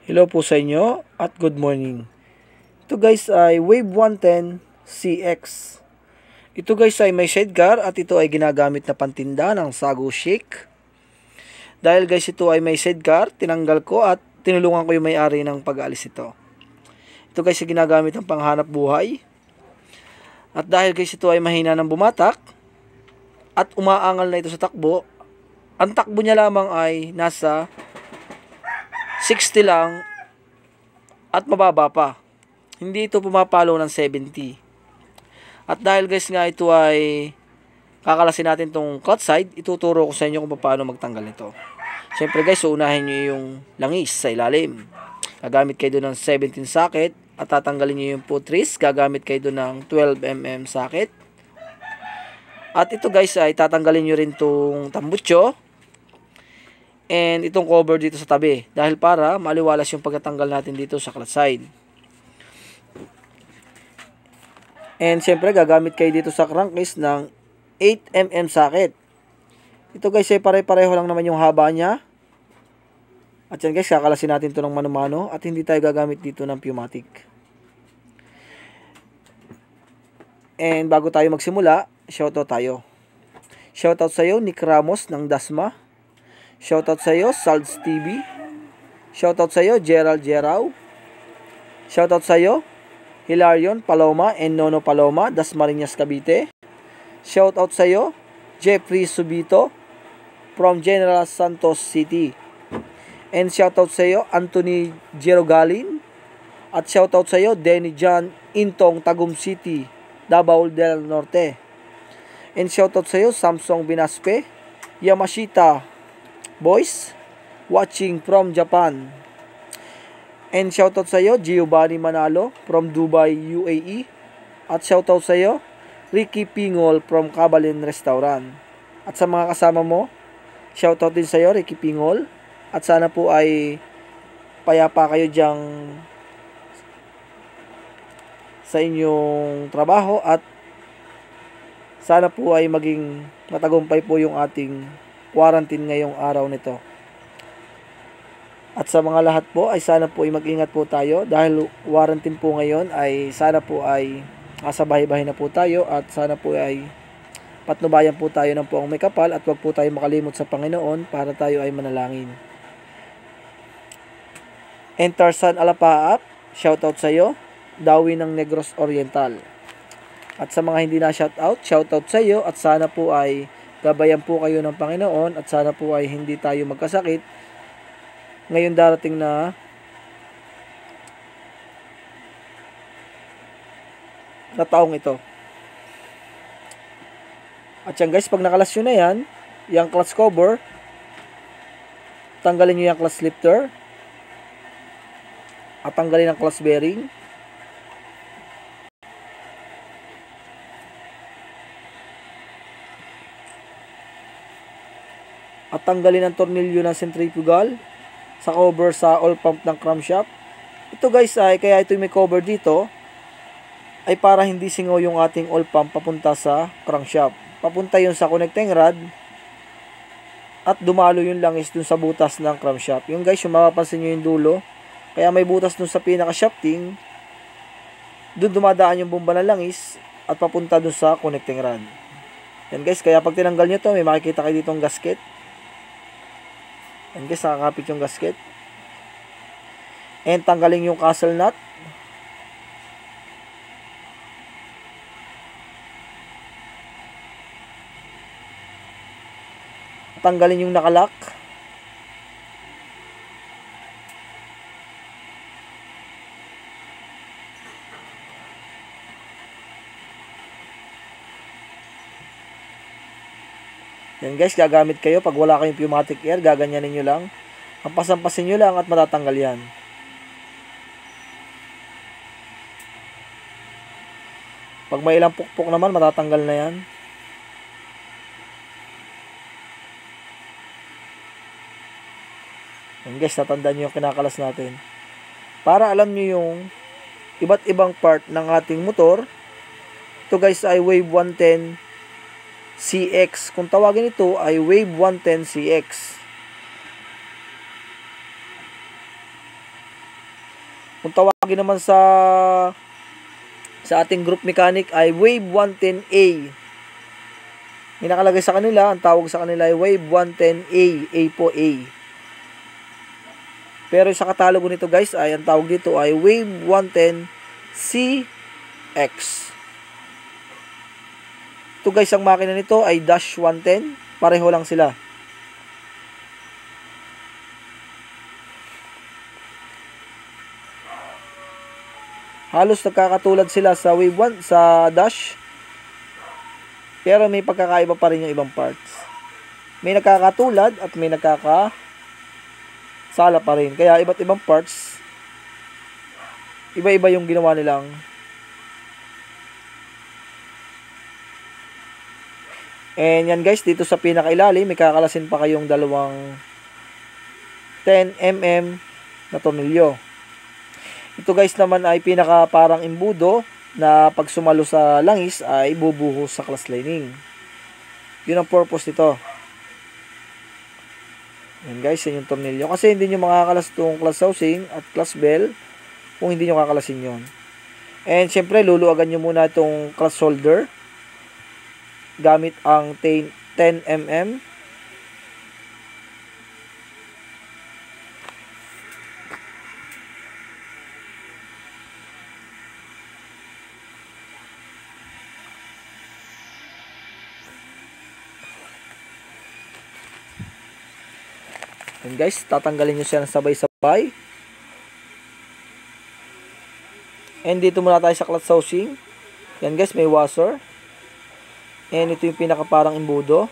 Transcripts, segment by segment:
Hello po sa inyo at good morning. Ito guys ay Wave 110 CX. Ito guys ay may sidecar at ito ay ginagamit na pantinda ng sago shake. Dahil guys ito ay may sidecar, tinanggal ko at tinulungan ko yung may-ari ng pag-aalis ito. Ito guys ay ginagamit ng panghanap buhay. At dahil guys ito ay mahina ng bumatak at umaangal na ito sa takbo, ang takbo niya lamang ay nasa 60 lang at mababa pa. Hindi ito pumapalo ng 70. At dahil guys nga ito ay kakalasin natin itong clutch side, ituturo ko sa inyo kung paano magtanggal nito. Siyempre guys, unahin nyo yung langis sa ilalim. Gagamit kayo doon ng 17 socket at tatanggalin nyo yung putris. Gagamit kayo doon ng 12mm socket. At ito guys ay tatanggalin nyo rin itong tambutso and itong cover dito sa tabi dahil para maliwalas yung pagtatanggal natin dito sa clutch side. And syempre gagamit kayo dito sa crankcase ng 8mm socket. Ito guys ay pare-pareho lang naman yung haba niya. At yan guys, kakalasin natin ito ng mano-mano at hindi tayo gagamit dito ng pneumatic. And bago tayo magsimula, shoutout tayo. Shoutout sa iyo Nick Ramos ng Dasma. Shoutout sa iyo Salds TV. Shoutout sa iyo Gerald Gerau. Shoutout sa iyo Hilarion Paloma and Nono Paloma, Dasmariñas, Cavite. Shoutout sa iyo Jeffrey Subito from General Santos City. And shoutout sa iyo Anthony Gerogalin. At shoutout sa iyo Denny John Intong Tagum City, Davao del Norte. And shoutout sa iyo Samsung Binaspe, Yamashita Boys, watching from Japan. And shoutout sa iyo Giovanni Manalo from Dubai, UAE. At shoutout sa iyo Ricky Pingol from Kabalin Restaurant. At sa mga kasama mo, shoutout din sa iyo Ricky Pingol. At sana po ay payapa kayo diyang sa inyong trabaho at sana po ay maging matagumpay po yung ating quarantine ngayong araw nito. At sa mga lahat po ay sana po ay mag-ingat po tayo dahil quarantine po ngayon ay sana po ay nasa bahay-bahay na po tayo at sana po ay patnubayan po tayo ng poong may kapal at wag po tayo makalimot sa Panginoon para tayo ay manalangin. And Tarzan Alapaap, shoutout sa iyo, Dawi ng Negros Oriental. At sa mga hindi na shoutout sa iyo at sana po ay gabayan po kayo ng Panginoon at sana po ay hindi tayo magkasakit ngayon darating na taong ito. At yan guys, pag nakalas nyo na yan, yung clutch cover, tanggalin nyo yung clutch lifter at tanggalin ang clutch bearing. At tanggalin ang tornilyo ng centrifugal sa cover sa oil pump ng crankshaft. Ito guys ay kaya ito may cover dito ay para hindi singaw yung ating oil pump papunta sa crankshaft. Papunta yun sa connecting rod at dumalo yung langis dun sa butas ng crankshaft. Yung guys, yung mapapansin nyo yung dulo, kaya may butas dun sa pinaka shafting, dun dumadaan yung bomba ng langis at papunta dun sa connecting rod. Yan guys, kaya pag tinanggal nyo to, may makikita kayo ditong gasket. Yan guys, nakakapit yung gasket. And tanggalin yung castle nut. Tanggalin yung nakalock. Yan guys, gagamit kayo pag wala kayong pneumatic air, gaganyanin nyo lang. Hampasin nyo lang at matatanggal yan. Pag may ilang pukpok naman, matatanggal na yan. Yan guys, tatandaan nyo yung kinakalas natin. Para alam nyo yung iba't ibang part ng ating motor. Ito guys ay Wave 110 CX. Kung tawagin ito ay Wave 110 CX. Kung tawagin naman sa ating group mechanic ay Wave 110A. May nakalagay sa kanila, ang tawag sa kanila ay Wave 110A. A po A. Pero sa katalogo nito guys ay ang tawag dito ay Wave 110 CX. Ito guys, ang makina nito ay Dash 110. Pareho lang sila. Halos nagkakatulad sila sa Wave 1, sa Dash. Pero may pagkakaiba pa rin yung ibang parts. May nagkakatulad at may nagkakasala pa rin. Kaya iba't ibang parts, iba-iba yung ginawa nilang. And yan guys, dito sa pinakailalim, may kakalasin pa kayong dalawang 10mm na tornilyo. Ito guys naman ay pinaka parang imbudo na pag sumalo sa langis ay bubuhos sa clutch lining. Yun ang purpose nito. Yan guys, yan yung tornilyo. Kasi hindi nyo makakalas itong clutch housing at clutch bell kung hindi nyo kakalasin yon. And syempre, luluagan nyo muna itong clutch holder gamit ang 10mm. And guys, tatanggalin nyo siya ng sabay-sabay. And dito muna tayo sa clutch housing. Yan guys, may washer. And ito yung pinaka parang imbudo.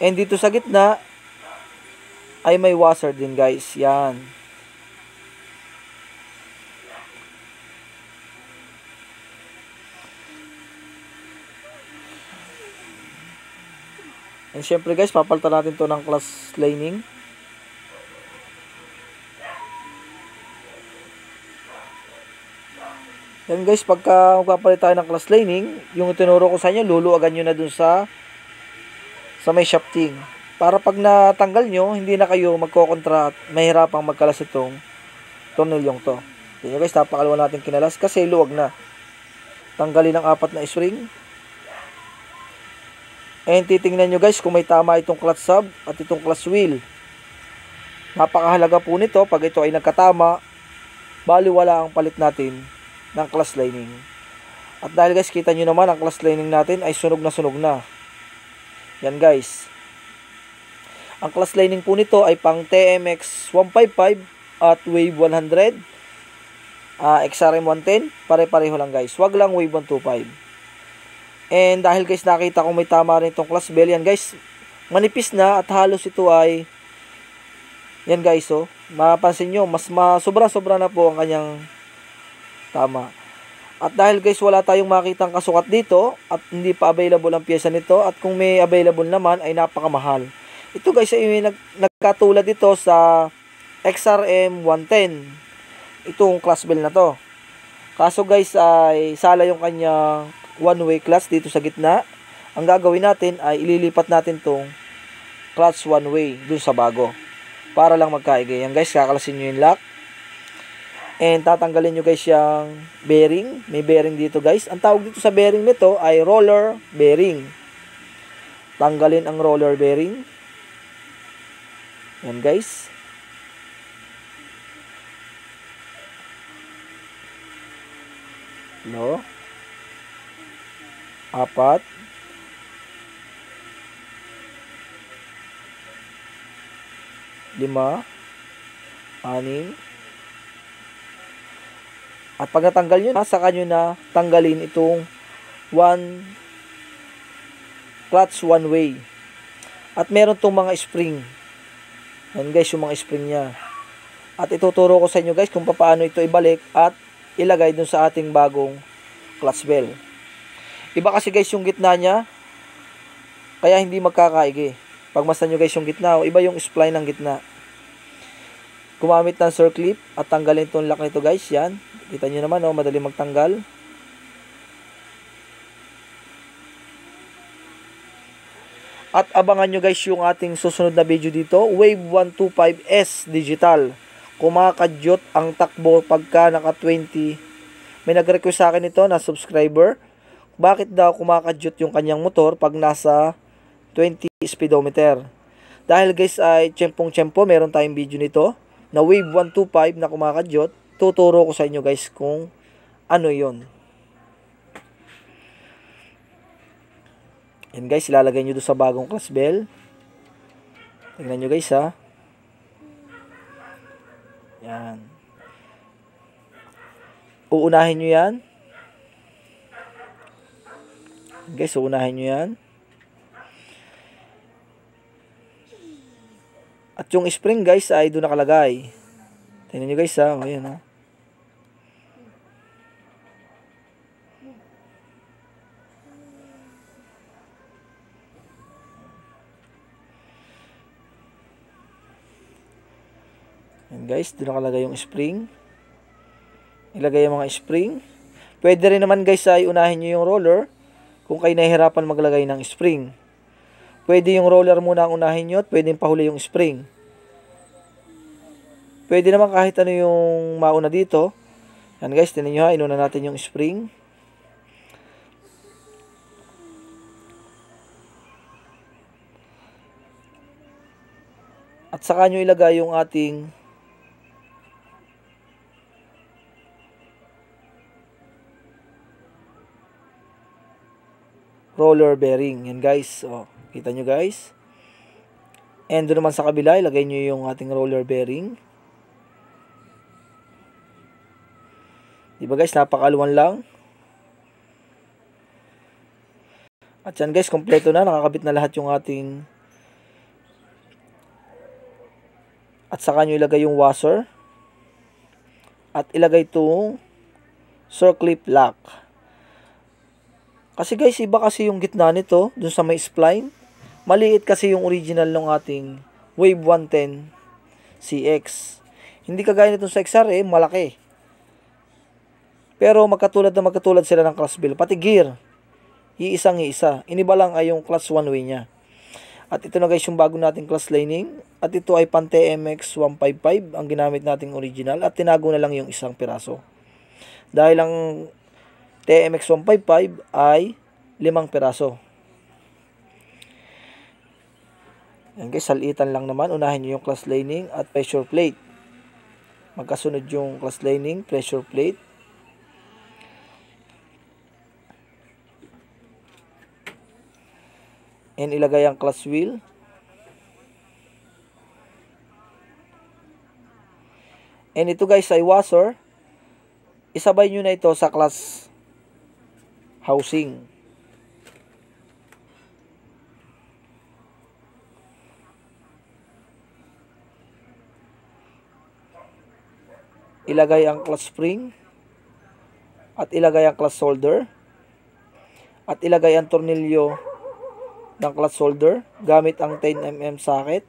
And dito sa gitna ay may washer din guys. Yan. And syempre guys, papalitan natin to ng clutch lining. Yan guys, pagka magpapalit tayo ng clutch lining, yung tinuro ko sa inyo, luluagan nyo na dun sa may shafting. Para pag natanggal nyo, hindi na kayo magkokontra at mahirapang magkalas itong tornilyong to. Yan guys, napakaluwa natin kinalas kasi luwag na. Tanggalin ang 4 na spring. And titingnan nyo guys kung may tama itong clutch sub at itong clutch wheel. Napakahalaga po nito pag ito ay nagkatama, baliwala ang palit natin ng clutch lining. At dahil guys, kita nyo naman ang clutch lining natin ay sunog na sunog na. Yan guys. Ang clutch lining po nito ay pang TMX 155 at Wave 100, XRM 110, pare-pareho lang guys. Wag lang Wave 125. And dahil guys, nakita ko may tama rin itong clutch bell. Yan guys, manipis na at halos ito ay, yan guys, oh, mapapansin nyo, mas sobra-sobra na po ang kanyang tama. At dahil guys, wala tayong makitang kasukat dito at hindi pa available ang pyesa nito, at kung may available naman ay napakamahal. Ito guys ay nagkatulad dito sa XRM 110, itong clutch bell na to. Kaso guys ay sala yung kanyang one-way clutch dito sa gitna. Ang gagawin natin ay ililipat natin tong clutch one-way dun sa bago para lang magkaigay. Yan guys, kakalasin nyo yung lock. And tatanggalin nyo guys yung bearing. May bearing dito guys. Ang tawag dito sa bearing nito ay roller bearing. Tanggalin ang roller bearing. Yan guys. No. 4. 5. 6. At pag natanggal nyo na, saka nyo na tanggalin itong clutch one way. At meron tong mga spring. Yan guys, yung mga spring nya. At ituturo ko sa inyo guys kung paano ito ibalik at ilagay dun sa ating bagong clutch bell. Iba kasi guys yung gitna nya, kaya hindi magkakaigi. Pagmasdan nyo guys yung gitna, iba yung spline ng gitna. Gumamit ng circlip at tanggalin itong lock nito guys. Yan. Kita nyo naman, oh, madali magtanggal. At abangan nyo guys yung ating susunod na video dito, Wave 125S Digital. Kumakadyot ang takbo pagka naka 20. May nag-request sa akin ito na subscriber. Bakit daw kumakadyot yung kanyang motor pag nasa 20 speedometer? Dahil guys ay tiyempong-tiyempo, meron tayong video nito na Wave 125 na kumakadyot. Tuturo ko sa inyo guys kung ano yon. Yan guys, ilalagay nyo doon sa bagong clutch bell. Tingnan nyo guys ha. Yan. Uunahin nyo yan. Guys, uunahin nyo yan. At yung spring guys ay doon nakalagay. Tingnan nyo guys ha. O yan ha. Yan guys, doon nakalagay yung spring. Ilagay yung mga spring. Pwede rin naman guys ay unahin nyo yung roller kung kayo nahihirapan maglagay ng spring. Pwede yung roller muna ang unahin nyo at pwede pahuli yung spring. Pwede naman kahit ano yung mauna dito. Yan guys, tinan nyo ha, inuna natin yung spring. At saka nyo ilagay yung ating roller bearing. Yan guys. O, kita nyo guys. And doon naman sa kabila, ilagay nyo yung ating roller bearing. Diba guys, napakaluwan lang. At yan guys, kompleto na. Nakakabit na lahat yung ating. At saka nyo ilagay yung washer. At ilagay itong circlip lock. Kasi guys, iba kasi yung gitna nito, dun sa may spline. Maliit kasi yung original ng ating Wave 110 CX. Hindi kagaya nito sa XR malaki. Pero magkatulad sila ng clutch bell. Pati gear, iisa. Iniba lang ay yung clutch one way niya. At ito na guys yung bago nating clutch lining. At ito ay pan TMX 155 ang ginamit nating original. At tinago na lang yung isang piraso. Dahil ang TMX 155 ay 5 piraso. Yan guys, salitan lang naman. Unahin nyo yung clutch lining at pressure plate. Magkasunod yung clutch lining, pressure plate. And ilagay ang clutch wheel. And ito guys ay washer. Isabay nyo na ito sa clutch housing. Ilagay ang clutch spring. At ilagay ang clutch solder. At ilagay ang tornilyo ng clutch solder gamit ang 10mm socket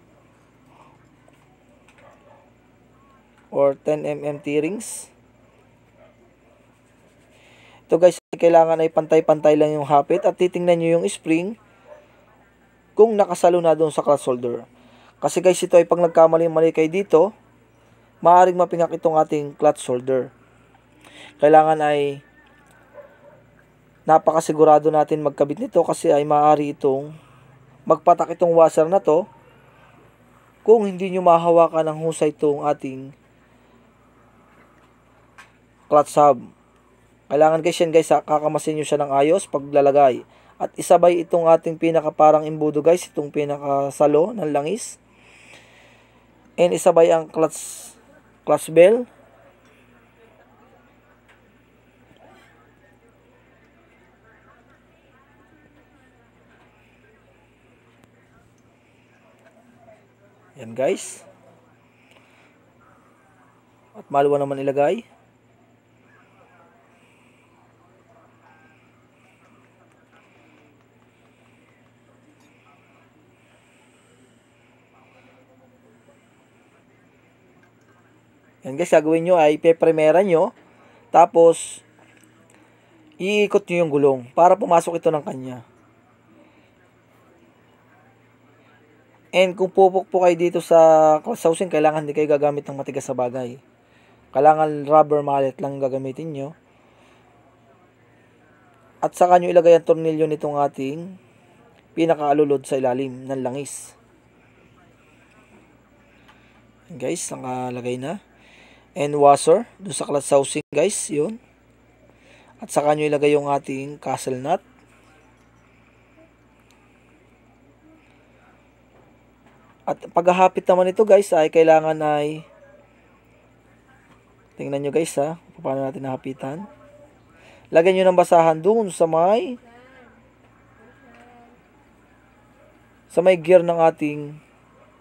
or 10mm T-rings. Ito guys, kailangan ay pantay-pantay lang yung hapit at titingnan nyo yung spring kung nakasalo na doon sa clutch solder. Kasi guys, ito ay pag nagkamali-mali kayo dito, maaaring mapingak itong ating clutch solder. Kailangan ay napakasigurado natin magkabit nito kasi ay maaari itong magpatak itong washer na to kung hindi nyo mahawakan ng husay itong ating clutch hub. Kailangan guys yan guys, kakamasin nyo siya ng ayos paglalagay. At isabay itong ating pinaka parang imbudo guys, itong pinaka salo ng langis. And isabay ang clutch bell. Yan guys. At maluwa naman ilagay. Yan guys, gagawin nyo ay pepremera nyo. Tapos, iikot nyo yung gulong para pumasok ito ng kanya. And kung pupok po kayo dito sa clutch housing, kailangan hindi kayo gagamit ng matigas na bagay. Kailangan rubber mallet lang gagamitin nyo. At saka nyo ilagay ang tornilyo nitong ating pinakaalulod sa ilalim ng langis. Guys, nakalagay na. And washer doon sa clutch housing, guys, yun. At saka nyo ilagay yung ating castle nut. At paghahapit naman ito, guys, ay kailangan ay tingnan nyo, guys, ha, paano natin nahapitan. Lagyan nyo ng basahan doon sa may gear ng ating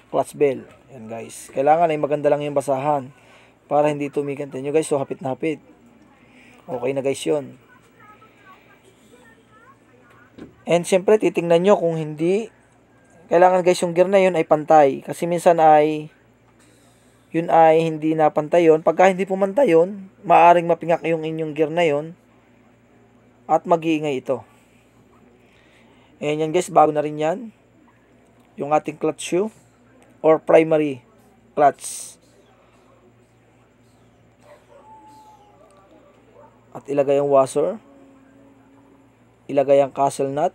clutch bell. Yan, guys. Kailangan ay maganda lang yung basahan para hindi tumikant nyo, guys. So, hapit na hapit. Okay na, guys, yun. And, syempre, titingnan nyo kung hindi. Kailangan, guys, yung gear na yun ay pantay. Kasi minsan ay yun ay hindi napantay yun. Pagka hindi pumantay yun, maaring mapingak yung inyong gear na yun at mag-iingay ito. And yan, guys, bago na rin yan. Yung ating clutch shoe or primary clutch. At ilagay ang washer. Ilagay ang castle nut.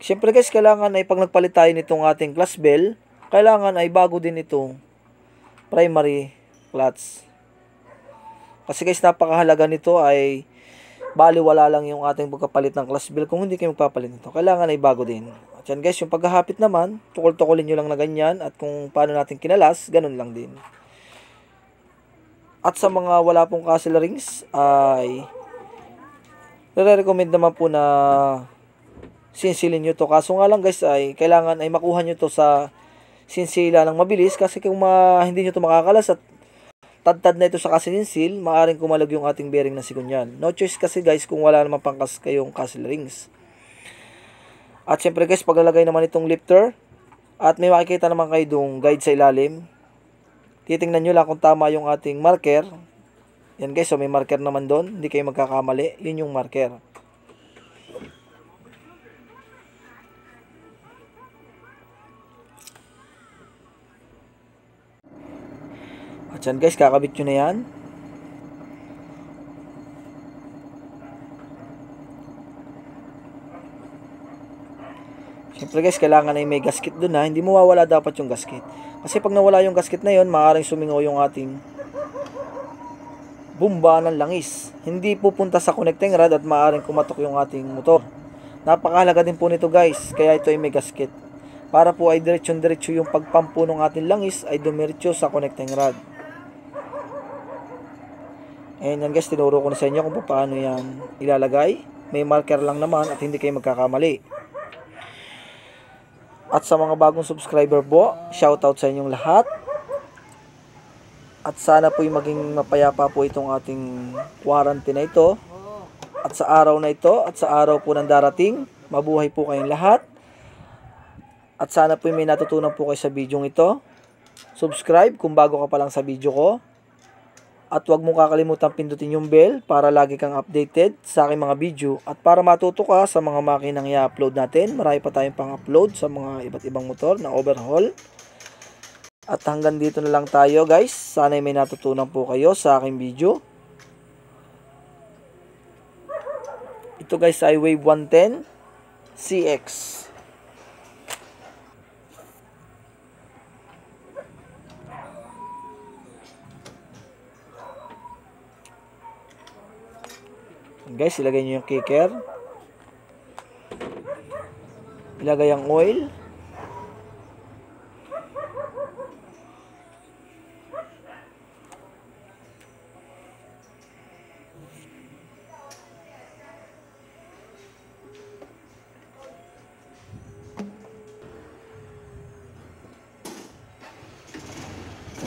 Siyempre, guys, kailangan ay pag nagpalit tayo nitong ating clutch bell, kailangan ay bago din itong primary clutch. Kasi, guys, napakahalaga nito ay baliwala lang yung ating pagkapalit ng clutch bell kung hindi kayo magpapalit nito. Kailangan ay bago din. At yan, guys, yung paghahapit naman, tukol-tukulin nyo lang na ganyan. At kung paano natin kinalas, ganun lang din. At sa mga wala pong castle rings, ay nare-recommend naman po na sinsilin nyo to. Kaso nga lang, guys, ay kailangan ay makuha nyo to sa sinsila ng mabilis. Kasi kung hindi nyo to makakalas at tad-tad na ito sa kasinsil, maaaring kumalag yung ating bearing na sigunyan. No choice kasi, guys, kung wala naman pangkas kayong castle rings. At syempre, guys, paglalagay naman itong lifter, at may makikita naman kayo dong guide sa ilalim. Titingnan nyo lang kung tama yung ating marker. Yan, guys, so may marker naman doon. Hindi kayo magkakamali. Yun yung marker. At yan, guys, kakabit nyo na yan. Siyempre, guys, kailangan ay may gasket dun, ha. Hindi mawawala dapat yung gasket. Kasi pag nawala yung gasket na yun, maaaring sumingaw yung ating bumba ng langis. Hindi pupunta sa connecting rod at maaaring kumatok yung ating motor. Napakahalaga din po nito, guys. Kaya ito ay may gasket. Para po ay diretsyon-diretso yung pagpampo ng ating langis ay dumiretso sa connecting rod. And yan, guys, tinuro ko na sa inyo kung paano yan ilalagay. May marker lang naman at hindi kayo magkakamali. At sa mga bagong subscriber po, shoutout sa inyong lahat. At sana po maging mapayapa po itong ating quarantine na ito. At sa araw na ito, at sa araw po ng darating, mabuhay po kayong lahat. At sana po may natutunan po kayo sa video ito. Subscribe kung bago ka pa lang sa video ko. At huwag mong kakalimutan pindutin yung bell para lagi kang updated sa aking mga video. At para matuto ka sa mga makinang i-upload natin, marami pa tayong pang-upload sa mga iba't ibang motor na overhaul. At hanggang dito na lang tayo, guys. Sana may natutunan po kayo sa aking video. Ito, guys, ay Wave 110 CX. Guys, ilagay nyo yung kicker. Ilagay ang oil.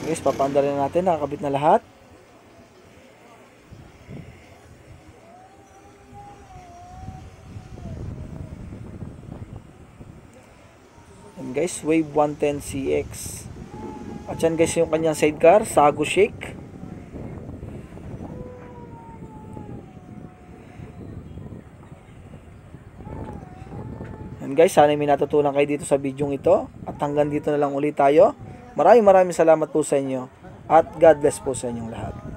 Guys, papaandar na natin. Nakakabit na lahat. And guys, Wave 110 CX. At yan, guys, yung kanyang sidecar, Sago Shake. And Yun guys, sana may natutunan kayo dito sa video ito. At hanggang dito na lang ulit tayo. Maraming salamat po sa inyo. At God bless po sa inyong lahat.